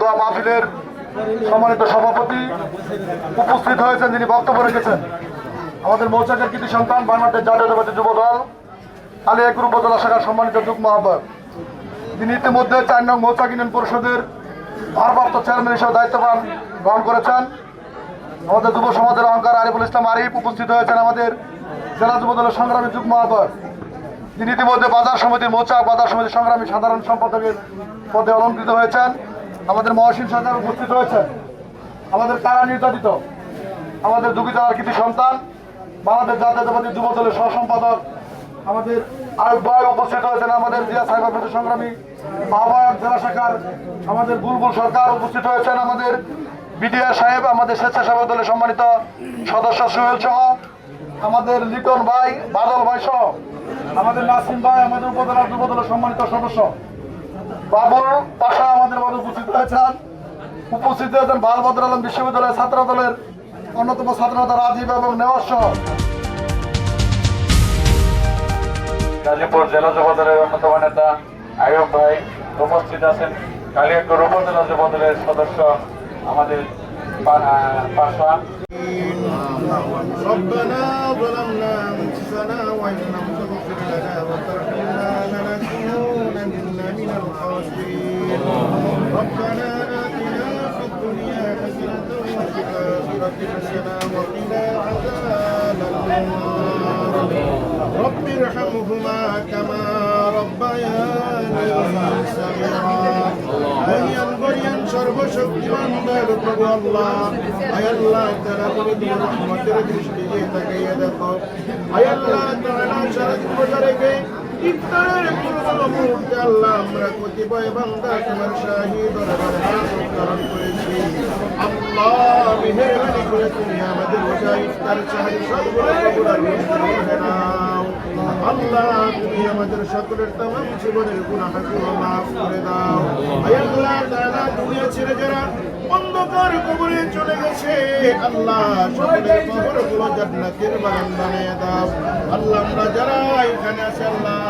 দোয়া মাহফিলের সম্মানিত সভাপতি উপস্থিত হয়েছেন, যিনি বক্তব্য রেখেছেন আমাদের মৌচাকের কৃতি সন্তান বাংলাদেশ জাতীয়তাবাদী যুব দল কালিয়াকৈর উপজেলা শাখার সম্মানিত যুগ্ম আহ্বায়ক, তিনি ইতিমধ্যে ৪ নং মৌচাক ইউনিয়ন পরিষদের ভারপ্রাপ্ত চেয়ারম্যান হিসেবে দায়িত্বভার গ্রহণ করেছেন। আমাদের যুব সমাজের অহংকার আরিফুল ইসলাম আরিফ উপস্থিত হয়েছেন, আমাদের জেলা যুব দলের সংগ্রামী যুগ্ম আহ্বায়ক, তিনি ইতিমধ্যে বাজার সমিতির মৌচাক বাজার সমিতির সংগ্রামী সাধারণ সম্পাদকের পদে অলঙ্কৃত হয়েছেন। আমাদের মহসিন সরকার উপস্থিত হয়েছেন, আমাদের কারা নির্যাতিত আমাদের দুঃখিতার কৃতি সন্তান বাংলাদেশ জাতীয়তাবাদী যুব দলের সহ সম্পাদক আমাদের আয়ুব ভাই উপস্থিত হয়েছেন, আমাদের জিয়া সাইবার সংগ্রামী আহ্বায়ক জেলা শাখার আমাদের বুলবুল সরকার উপস্থিত হয়েছেন, আমাদের বিডিআর সাহেব, আমাদের স্বেচ্ছাসেবক দলের সম্মানিত সদস্য সোহেল সহ আমাদের লিটন ভাই, বাদল ভাই সহ আমাদের নাসিম ভাই, আমাদের উপজেলার যুব দলের সম্মানিত সদস্য বাবুল পাশা আমাদের মাঝে উপস্থিত হয়েছেন। বালভদ্র আলম বিশ্ববিদ্যালয়ের ছাত্র দলের অন্যতম ছাত্রনেতা রাজীব এবং নেওয়াজ সহ গাজীপুর জেলা যুব দলের অন্যতম নেতা আয়ুব ভাই উপস্থিত আছেন। কালিয়াকৈর উপজেলা যুব দলের সদস্য আমাদের পাশা। ربنا ظلمنا أنفسنا وإن لم تغفر لنا وترحمنا لنكونن من الخاسرين ربنا آتنا في الدنيا حسنة وفي الآخرة حسنة وقنا عذاب النار رب ارحمهما كما ربياني صغيرا সর্বশক্তিমান দয়ালু প্রভু আল্লাহ, আয় আল্লাহ তাআলা তুমি তোমার রহমতের দৃষ্টি দিয়ে তাকিয়ে দেখো। আয় আল্লাহ তাআলা সারা জীবন রেখে ইফতারের পূর্ব মুহূর্তে আল্লাহ আমরা কতিপয় বান্দা তোমার শাহী দরবারে হাত করেছি। আল্লাহ মেহেরবানি করে তুমি আমাদের রোজা ইফতার সাহারি সবগুলো কবুল আর মঞ্জুর করে নাও। আল্লাহ তুমি আমাদের সকলের তামাম জীবনের গুনাহগুলো মাফ করে দাও। আয় আল্লাহ তাআলা দুনিয়া ছেড়ে যারা অন্ধকার কবরে চলে গেছে আল্লাহ সকলের কবরগুলো জান্নাতের বাগান বানিয়ে দাও। আল্লাহ আমরা যারা এখানে আছি আল্লাহ,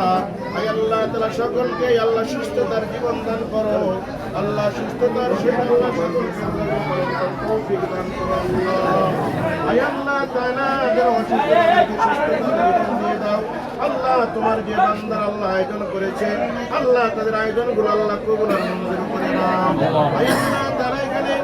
আয় আল্লাহ তাআলা সকলকে আল্লাহ সুস্থতার জীবন দান করো। আল্লাহ সুস্থতার সহিত আল্লাহ সকলকে তৌফিক দান করো। আল্লাহ আয় আল্লাহ তাআলা যারা অসুস্থ সুস্থতার জীবন দিয়ে দাও। আল্লাহ তোমার যে বান্দার আল্লাহ আয়োজন করেছে আল্লাহ তাদের আয়োজনগুলো আল্লাহ কবুল আর মঞ্জুর করে নাও। আয় আল্লাহ তারা এখানে